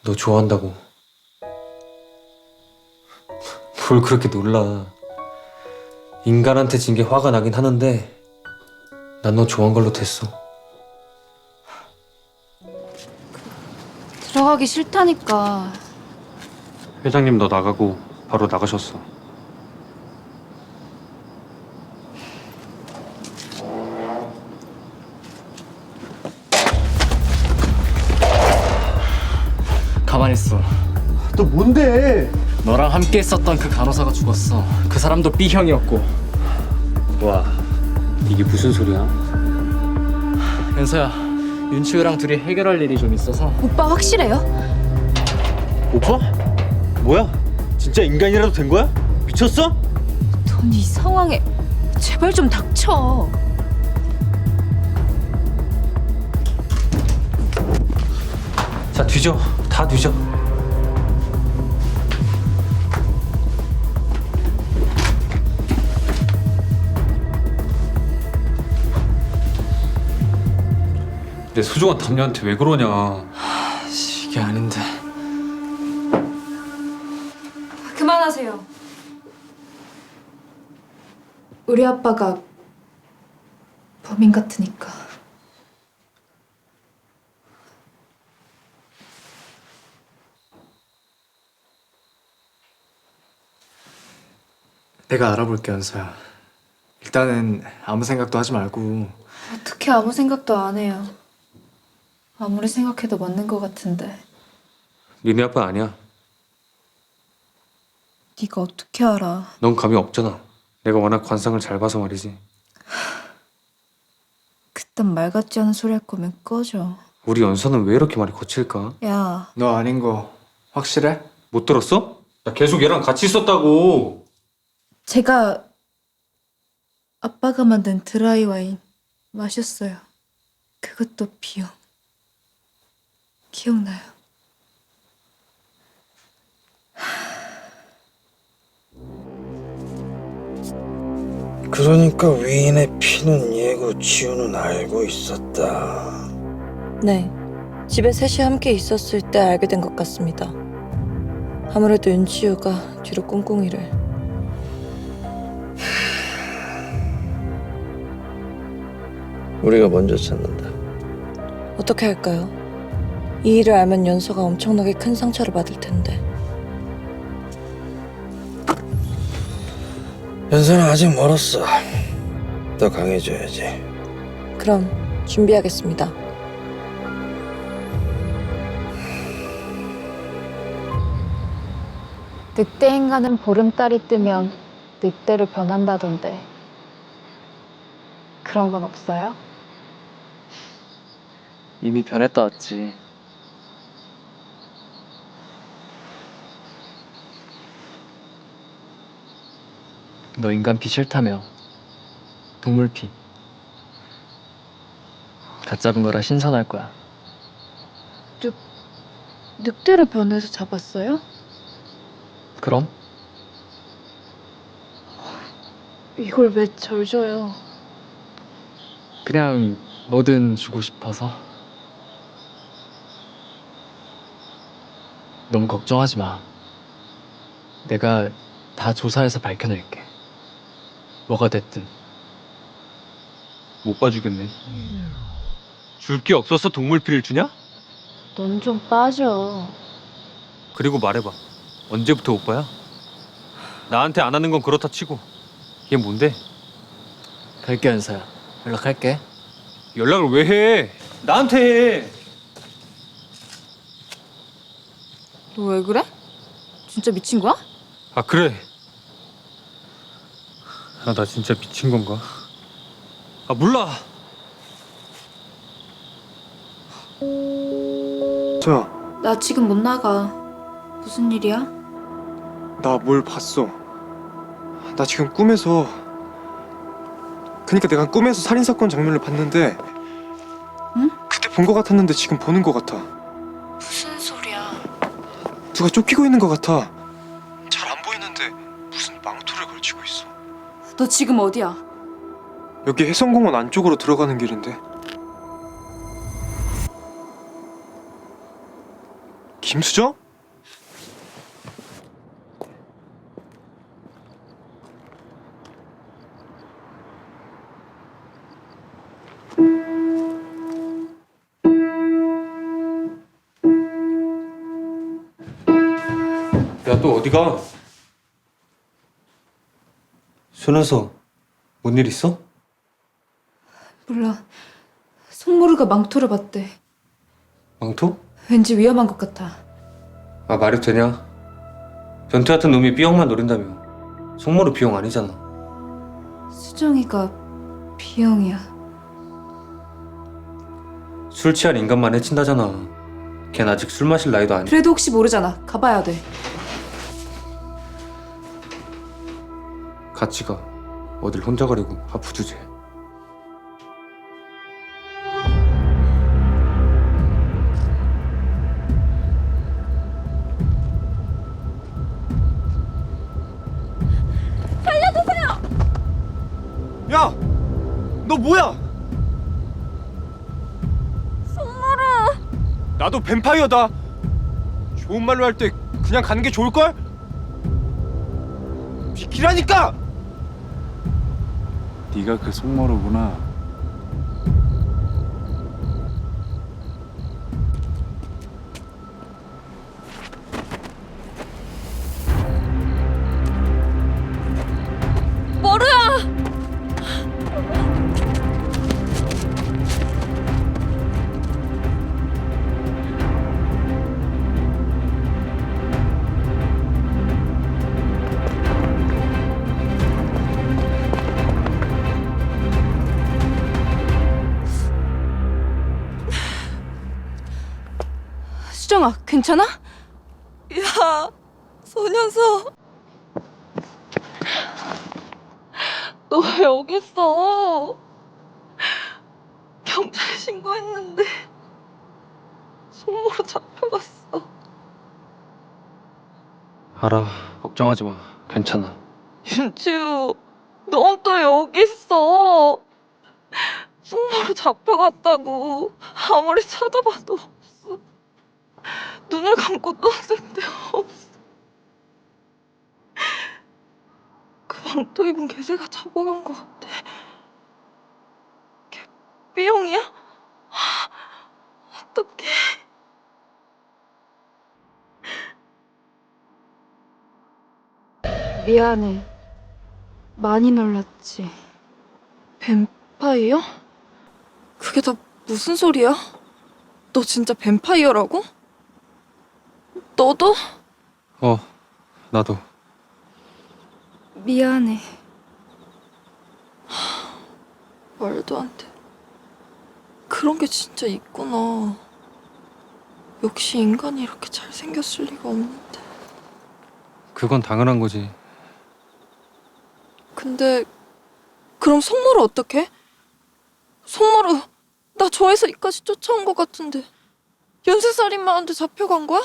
너 좋아한다고. 뭘 그렇게 놀라. 인간한테 진 게 화가 나긴 하는데 난 너 좋아한 걸로 됐어. 들어가기 싫다니까. 회장님 너 나가고 바로 나가셨어. 가만히 있어. 너 뭔데? 너랑 함께 있었던 그 간호사가 죽었어. 그 사람도 B형이었고. 와, 이게 무슨 소리야? 연서야, 윤치우랑 둘이 해결할 일이 좀 있어서. 오빠 확실해요? 오빠? 뭐야? 진짜 인간이라도 된 거야? 미쳤어? 넌 이 상황에 제발 좀 닥쳐. 자, 뒤져. 다 뒤져. 내 소중한 담녀한테 왜 그러냐. 이게 아닌데. 그만하세요. 우리 아빠가 범인 같으니까. 내가 알아볼게, 연서야. 일단은 아무 생각도 하지 말고. 어떻게 아무 생각도 안 해요. 아무리 생각해도 맞는 것 같은데. 니네 아빠 아니야. 네가 어떻게 알아? 넌 감이 없잖아. 내가 워낙 관상을 잘 봐서 말이지. 그딴 말 같지 않은 소리 할 거면 꺼져. 우리 연서는 왜 이렇게 말이 거칠까? 야, 너 아닌 거 확실해? 못 들었어? 나 계속 얘랑 같이 있었다고. 제가 아빠가 만든 드라이 와인 마셨어요. 그것도 B형. 기억나요? 그러니까 위인의 피는 얘고 지우는 알고 있었다. 네, 집에 셋이 함께 있었을 때 알게 된 것 같습니다. 아무래도 윤치우가 뒤로 꿍꿍이를. 우리가 먼저 찾는다. 어떻게 할까요? 이 일을 알면 연서가 엄청나게 큰 상처를 받을 텐데. 연서는 아직 멀었어. 더 강해져야지. 그럼 준비하겠습니다. 늑대 인간은 보름달이 뜨면 늑대로 변한다던데. 그런 건 없어요? 이미 변했다 왔지. 너 인간 피 싫다며. 동물 피. 갓 잡은 거라 신선할 거야. 늑대로 변해서 잡았어요? 그럼? 이걸 왜 절 줘요? 그냥 뭐든 주고 싶어서. 너무 걱정하지 마. 내가 다 조사해서 밝혀낼게. 뭐가 됐든. 못 봐주겠네. 줄 게 없어서 동물 피를 주냐? 넌 좀 빠져. 그리고 말해봐. 언제부터 오빠야? 나한테 안 하는 건 그렇다 치고 이게 뭔데? 갈게, 연서야. 연락할게. 연락을 왜 해? 나한테 해. 너 왜 그래? 진짜 미친 거야? 아 그래. 아 나 진짜 미친 건가? 아 몰라. 저야, 나 지금 못 나가. 무슨 일이야? 나 뭘 봤어. 나 지금 꿈에서 그니까 내가 꿈에서 살인사건 장면을 봤는데 응? 그때 본 거 같았는데 지금 보는 거 같아. 무슨 소리야? 누가 쫓기고 있는 거 같아. 잘 안 보이는데 무슨 망토를 걸치고 있어. 너 지금 어디야? 여기 해성공원 안쪽으로 들어가는 길인데 김수정? 야, 또 어디 가? 손현서, 뭔 일 있어? 몰라. 송모르가 망토를 봤대. 망토? 왠지 위험한 것 같아. 아, 말이 되냐? 변태 같은 놈이 B형만 노린다며. 송모르 B형 아니잖아. 수정이가 B형이야. 술 취한 인간만 해친다잖아. 걘 아직 술 마실 나이도 아니야. 그래도 혹시 모르잖아. 가봐야 돼. 같이 가. 어딜 혼자 가려고 아프 주제. 야! 너 뭐야? 나도 뱀파이어다. 좋은 말로 할 때 그냥 가는 게 좋을걸? 비키라니까! 네가 그 송모르구나. 수정아, 괜찮아? 야, 소년서. 너 왜 여기 있어? 경찰에 신고했는데 송모로 잡혀갔어. 알아. 걱정하지 마. 괜찮아. 윤지우, 넌 또 여기 있어. 송모로 잡혀갔다고. 아무리 찾아봐도 없어. 눈을 감고 떴을 때 없어. 그 망토 입은 개새가 잡아간 것 같아. 걔 B형이야? 어떡해. 미안해. 많이 놀랐지. 뱀파이어? 그게 다 무슨 소리야? 너 진짜 뱀파이어라고? 너도? 나도. 미안해. 말도 안 돼. 그런 게 진짜 있구나. 역시 인간이 이렇게 잘생겼을 리가 없는데. 그건 당연한 거지. 근데 그럼 송모를 어떡해? 송모를 나 저에서 이까지 쫓아온 것 같은데 연쇄살인마한테 잡혀간 거야?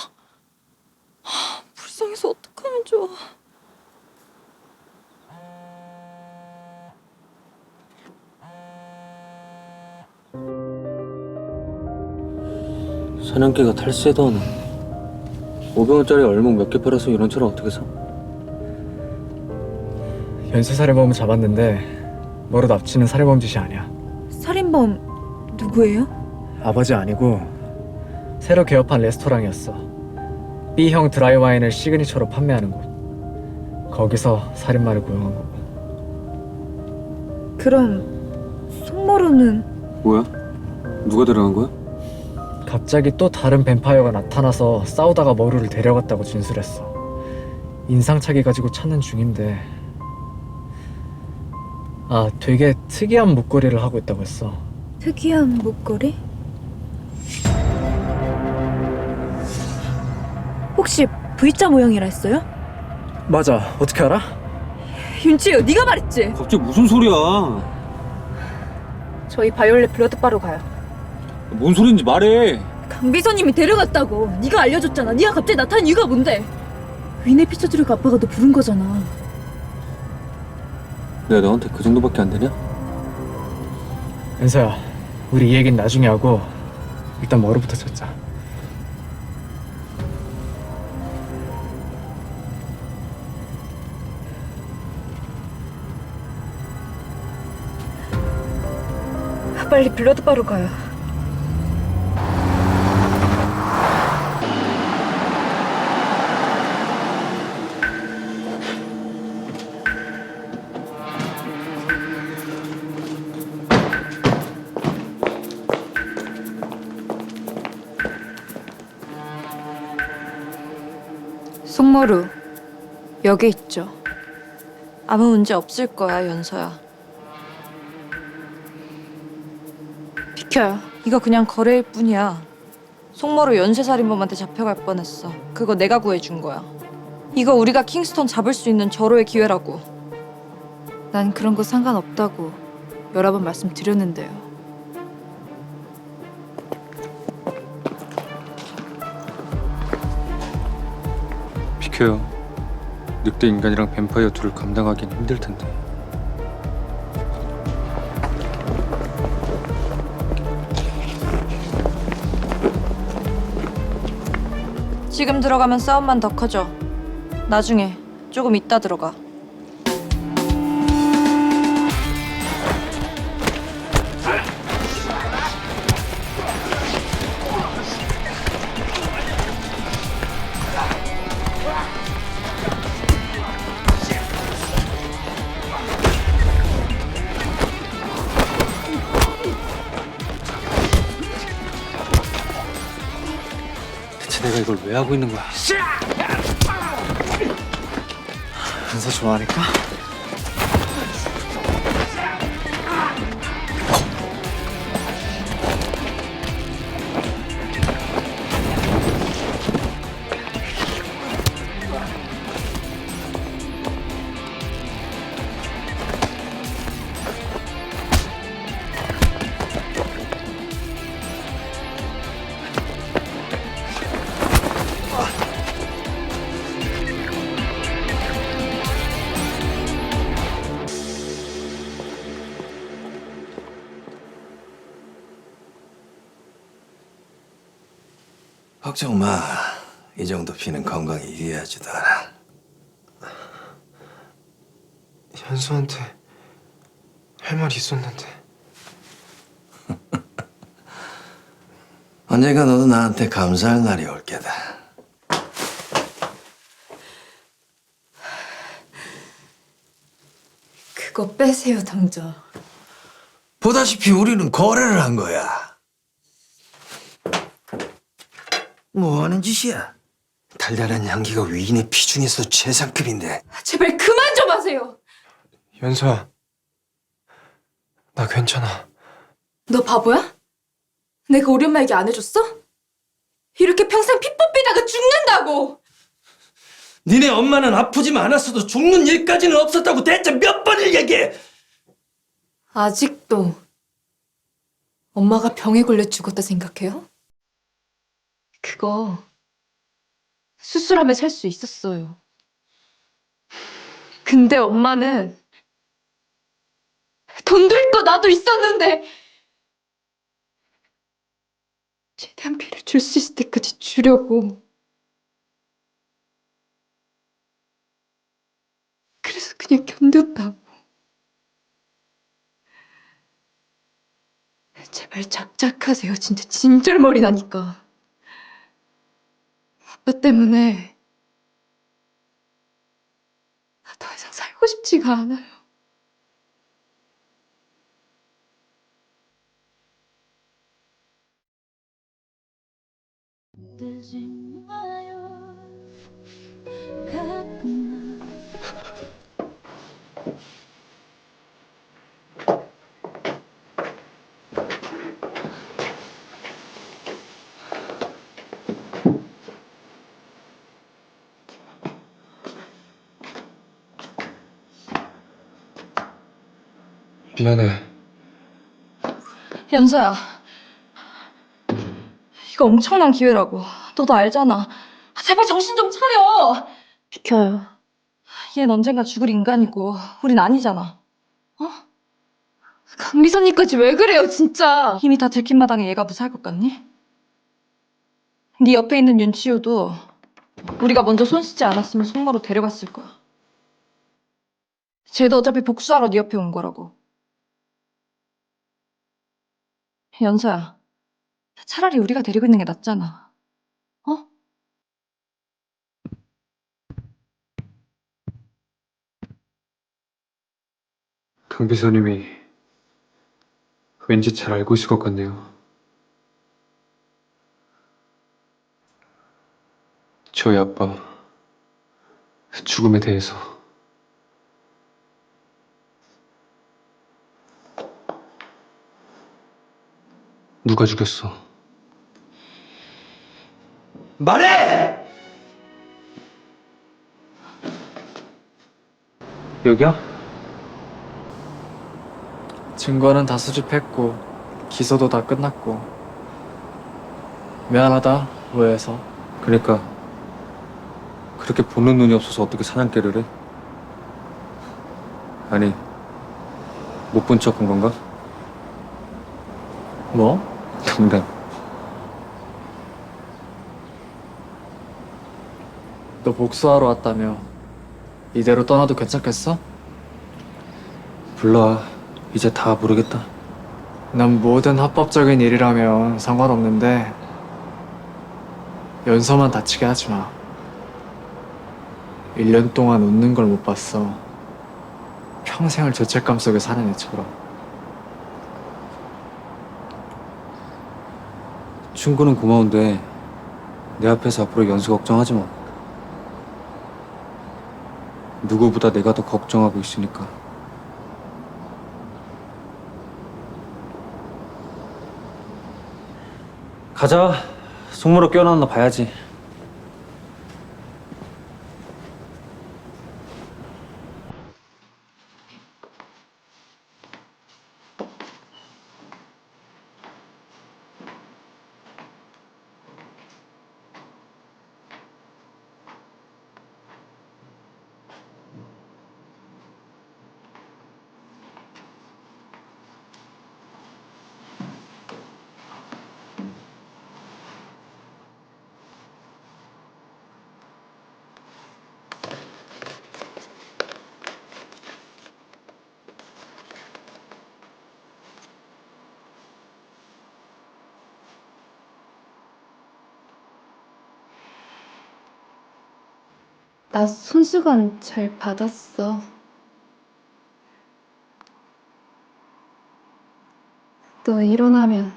불쌍해서 어떡하면 좋아. 사냥개가 탈세도 하나. 500원짜리 얼룩 몇 개 팔아서 이런 차를 어떻게 사? 연쇄살인범은 잡았는데 뭐로 납치는 살해범 짓이 아니야. 살인범 누구예요? 아버지 아니고 새로 개업한 레스토랑이었어. B형 드라이 와인을 시그니처로 판매하는 곳. 거기서 살인마를 고용한 거고. 그럼 송모르는 뭐야? 누가 데려간 거야? 갑자기 또 다른 뱀파이어가 나타나서 싸우다가 머루를 데려갔다고 진술했어. 인상착의 가지고 찾는 중인데 되게 특이한 목걸이를 하고 있다고 했어. 특이한 목걸이? 혹시 V자 모양이라 했어요? 맞아. 어떻게 알아? 윤지우, 네가 말했지? 갑자기 무슨 소리야? 저희 바이올렛 블러드바로 가요. 뭔 소린지 말해. 강비서님이 데려갔다고. 네가 알려줬잖아. 네가 갑자기 나타난 이유가 뭔데? 위네 피처드래그 아빠가 너 부른 거잖아. 내가 너한테 그 정도밖에 안 되냐? 은서야, 우리 이 얘기는 나중에 하고 일단 머루부터 찾자. 빨리 블러드 바로 가요. 송머루 여기 있죠. 아무 문제 없을 거야, 연서야. 비켜요. 이거 그냥 거래일 뿐이야. 송머루 연쇄살인범한테 잡혀갈 뻔했어. 그거 내가 구해준 거야. 이거 우리가 킹스턴 잡을 수 있는 절호의 기회라고. 난 그런 거 상관없다고 여러 번 말씀드렸는데요. 비켜요. 늑대 인간이랑 뱀파이어 둘을 감당하기는 힘들 텐데. 지금 들어가면 싸움만 더 커져. 나중에 조금 이따 들어가. 대체 내가 이걸 왜 하고 있는 거야? 연서 좋아하니까? 걱정 마. 이 정도 피는 건강에 유해하지도 않아. 현수한테 할 말이 있었는데. 언젠가 너도 나한테 감사할 날이 올 게다. 그거 빼세요, 당장. 보다시피 우리는 거래를 한 거야. 뭐 하는 짓이야? 달달한 향기가 위인의 피 중에서 최상급인데. 제발 그만 좀 하세요. 연서야, 나 괜찮아. 너 바보야? 내가 우리 엄마 얘기 안 해줬어? 이렇게 평생 피 뽑히다가 죽는다고! 니네 엄마는 아프지만 않았어도 죽는 일까지는 없었다고 대체 몇 번을 얘기해! 아직도 엄마가 병에 걸려 죽었다 생각해요? 그거 수술하면 살 수 있었어요. 근데 엄마는 돈도 있고 나도 있었는데 최대한 피를 줄 수 있을 때까지 주려고. 그래서 그냥 견뎠다고. 제발 작작하세요. 진짜 진절머리 나니까. 아빠 때문에 나 더 이상 살고 싶지가 않아요. 미안해. 연서야, 이거 엄청난 기회라고. 너도 알잖아. 제발 정신 좀 차려. 비켜요. 얜 언젠가 죽을 인간이고 우린 아니잖아. 강미선님까지 왜 그래요, 진짜. 이미 다 들킨 마당에 얘가 무사할 것 같니? 네 옆에 있는 윤치호도 우리가 먼저 손 쓰지 않았으면 송마로 데려갔을 거야. 쟤도 어차피 복수하러 네 옆에 온 거라고. 연서야, 차라리 우리가 데리고 있는 게 낫잖아. 어? 강 비서님이 왠지 잘 알고 있을 것 같네요. 저희 아빠 죽음에 대해서. 누가 죽였어? 말해! 여기야? 증거는 다 수집했고 기소도 다 끝났고 미안하다 오해해서. 그러니까 그렇게 보는 눈이 없어서 어떻게 사냥개를 해? 아니, 못 본 척 한 건가? 뭐? 농담. 너 복수하러 왔다며. 이대로 떠나도 괜찮겠어? 불러와. 이제 다 모르겠다. 난 모든 합법적인 일이라면 상관없는데 연서만 다치게 하지 마. 1년 동안 웃는 걸 못 봤어. 평생을 죄책감 속에 사는 애처럼. 충고는 고마운데 내 앞에서 앞으로 연수 걱정하지 마. 누구보다 내가 더 걱정하고 있으니까. 가자. 속모로 껴나왔나 봐야지. 나 손수건 잘 받았어. 너 일어나면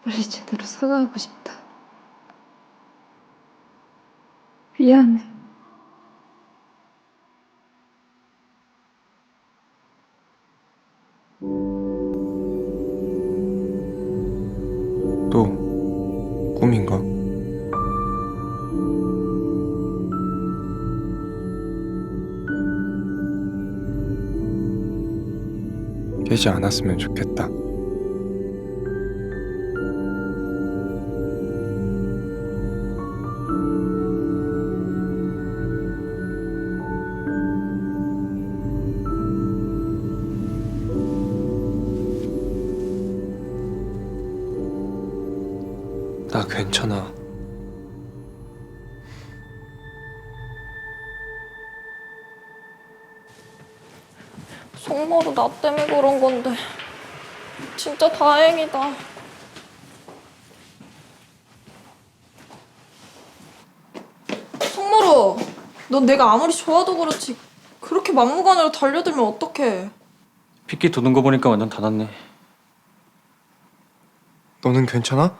빨리 제대로 사과하고 싶다. 미안해. 또 꿈인가? 깨지 않았으면 좋겠다. 나 괜찮아. 정말로 나 때문에 그런 건데 진짜 다행이다. 성모로, 넌 내가 아무리 좋아도 그렇지 그렇게 막무가내로 달려들면 어떡해. 핏기 도는 거 보니까 완전 다 났네. 너는 괜찮아?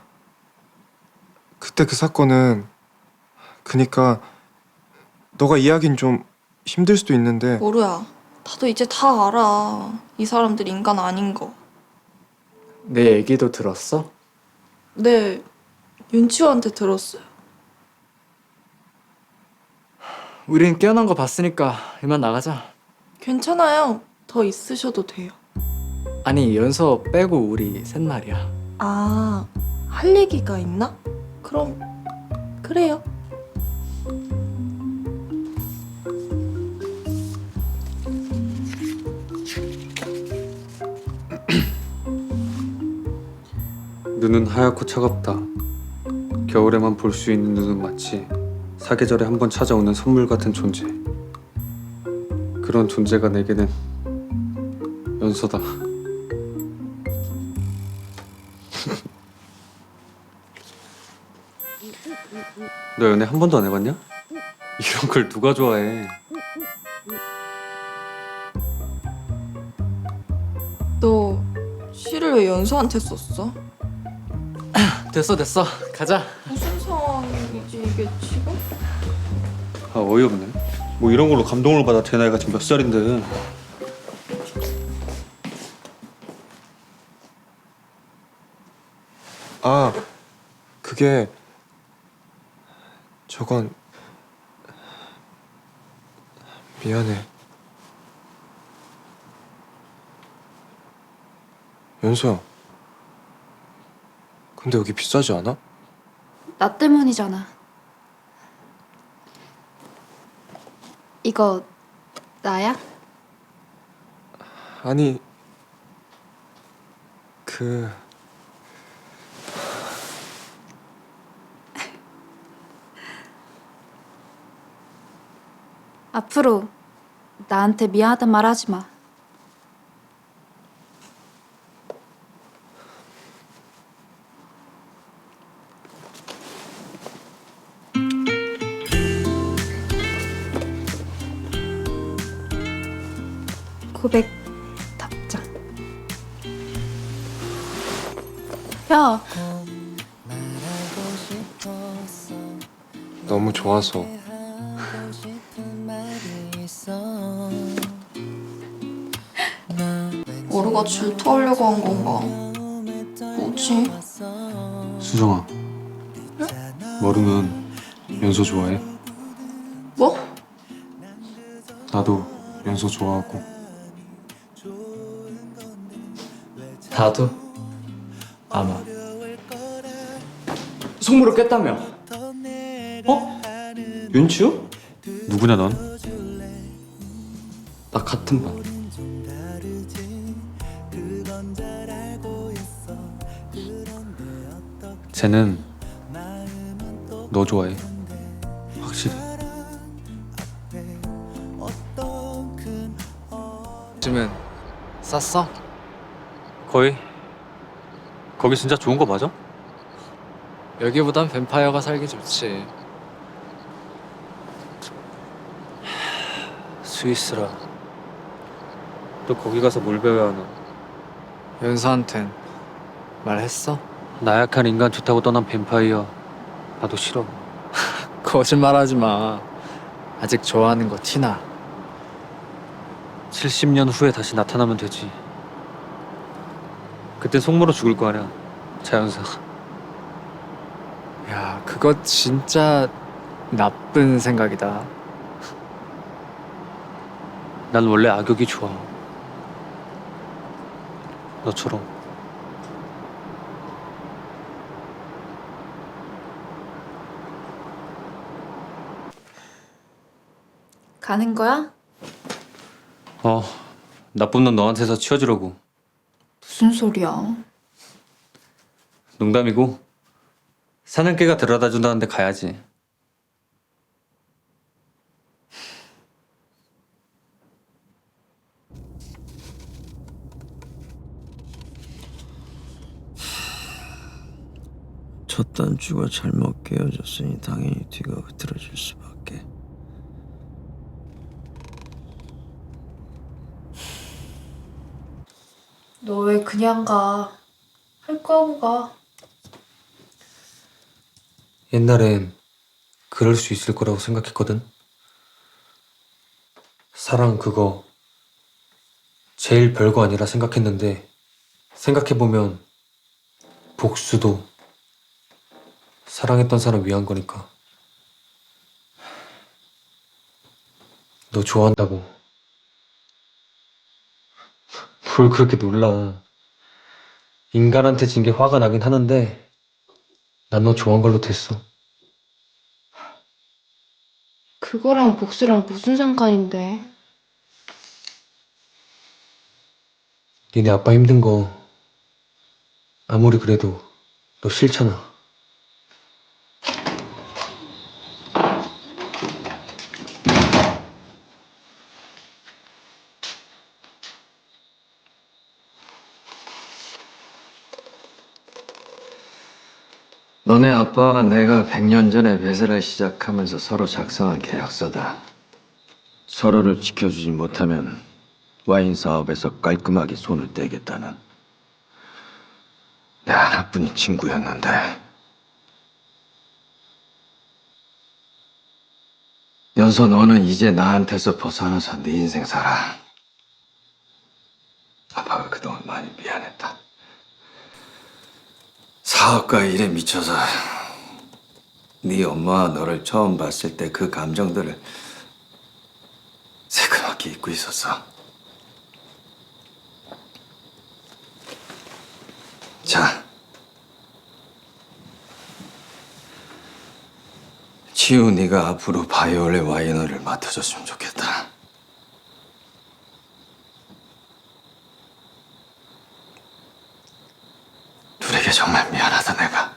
그때 그 사건은 그니까 너가 이해하긴 좀 힘들 수도 있는데 모루야, 나도 이제 다 알아. 이 사람들 인간 아닌 거. 내 얘기도 들었어? 네, 윤치호한테 들었어요. 우린 깨어난 거 봤으니까 이만 나가자. 괜찮아요. 더 있으셔도 돼요. 아니 연서 빼고 우리 셋 말이야. 아, 할 얘기가 있나? 그럼 그래요. 눈은 하얗고 차갑다. 겨울에만 볼 수 있는 눈은 마치 사계절에 한 번 찾아오는 선물 같은 존재. 그런 존재가 내게는 연서다. 너 연애 한 번도 안 해봤냐? 이런 걸 누가 좋아해? 너 시를 왜 연서한테 썼어? 됐어 가자. 무슨 상황이지 이게 지금? 아 어이없네. 뭐 이런 걸로 감동을 받아. 제 나이가 지금 몇 살인데. 아, 그게 저건 미안해. 연서야. 근데 여기 비싸지 않아? 나 때문이잖아. 이거 나야? 아니, 그 앞으로 나한테 미안하단 말 하지 마. 고백 답장. 야, 너무 좋아서. 모르가 질투하려고 한 건가? 뭐지? 수정아. 모르면 연서 좋아해? 뭐? 나도 연서 좋아하고. 나도 아마. 송무를 깼다며? 어? 윤치우? 누구냐 넌? 나 같은 반. 쟤는 너 좋아해. 확실히. 요즘은 쌌어? 거의. 거기 진짜 좋은 거 맞아? 여기보단 뱀파이어가 살기 좋지. 스위스라. 또 거기 가서 뭘 배워야 하나? 연서한텐 말했어? 나약한 인간 좋다고 떠난 뱀파이어. 나도 싫어. 거짓말하지 마. 아직 좋아하는 거 티나. 70년 후에 다시 나타나면 되지. 그땐 속물어 죽을 거 아니야. 자연사. 야, 그거 진짜 나쁜 생각이다. 난 원래 악역이 좋아. 너처럼. 가는 거야? 나쁜 놈 너한테서 치워주려고. 무슨 소리야? 농담이고 사냥개가 데려다 준다는데 가야지. 첫 단추가 잘못 깨어졌으니 당연히 뒤가 흐트러질 수밖에. 너 왜 그냥 가? 할 거 하고 가. 옛날엔 그럴 수 있을 거라고 생각했거든. 사랑 그거 제일 별거 아니라 생각했는데 생각해보면 복수도 사랑했던 사람 위한 거니까. 너 좋아한다고. 뭘 그렇게 놀라. 인간한테 진 게 화가 나긴 하는데 난 너 좋아한 걸로 됐어. 그거랑 복수랑 무슨 상관인데? 니네 아빠 힘든 거 아무리 그래도 너 싫잖아. 너네 아빠와 내가 100년 전에 회사를 시작하면서 서로 작성한 계약서다. 서로를 지켜주지 못하면 와인 사업에서 깔끔하게 손을 떼겠다는 내 하나뿐인 친구였는데 연서 너는 이제 나한테서 벗어나서 네 인생 살아. 아빠가 그동안 많이 미안했다. 사업과 일에 미쳐서 네 엄마와 너를 처음 봤을 때 그 감정들을 새까맣게 잊고 있었어. 자, 치우 네가 앞으로 바이올렛 와이너를 맡아줬으면 좋겠다. 둘에게 정말 미안하다 내가.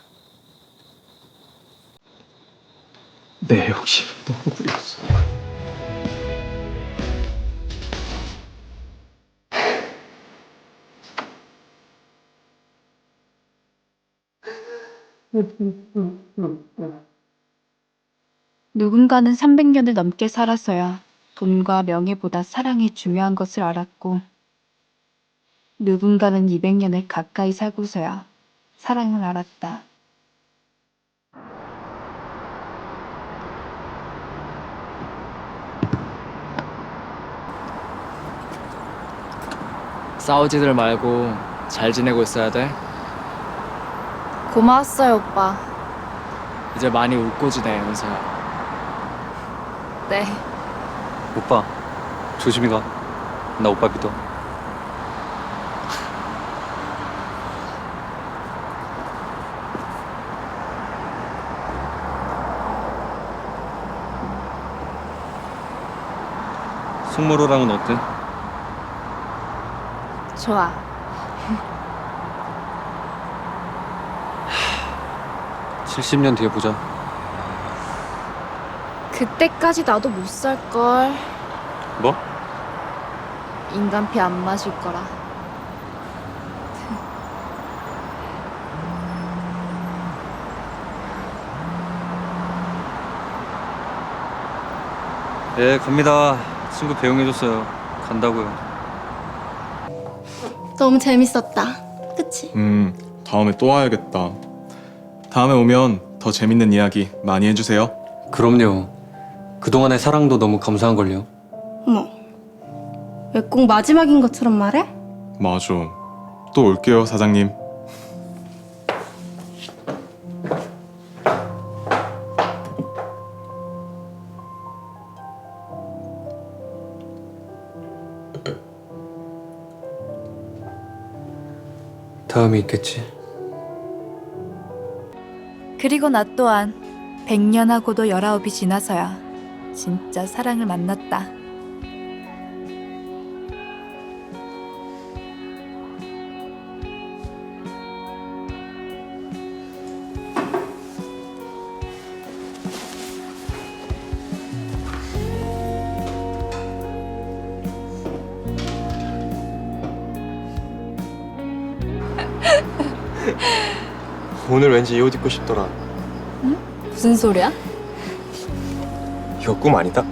내 욕심이 너무 부렸어. 누군가는 300년을 넘게 살아서야 돈과 명예보다 사랑이 중요한 것을 알았고, 누군가는 200년을 가까이 살고서야 사랑을 알았다. 싸우지들 말고 잘 지내고 있어야 돼. 고마웠어요, 오빠. 이제 많이 웃고 지내, 연서야. 네. 오빠 조심히 가. 나 오빠 믿어. 송모로랑은 어때? 좋아. 70년 뒤에 보자. 그때까지 나도 못 살걸. 뭐? 인간 피 안 마실 거라. 예, 갑니다. 친구 배웅해줬어요. 간다고요. 너무 재밌었다. 그치? 다음에 또 와야겠다. 다음에 오면 더 재밌는 이야기 많이 해주세요. 그럼요. 그동안의 사랑도 너무 감사한걸요. 어머, 왜 꼭 마지막인 것처럼 말해? 맞아. 또 올게요, 사장님. 다음이 있겠지. 그리고 나 또한 100년하고도 19이 지나서야 진짜 사랑을 만났다. 오늘 왠지 이 옷 입고 싶더라. 무슨 소리야? 이거 꿈 아니다?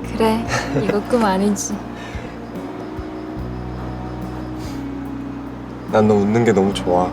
그래, 이거 꿈 아니지. 난 너 웃는 게 너무 좋아.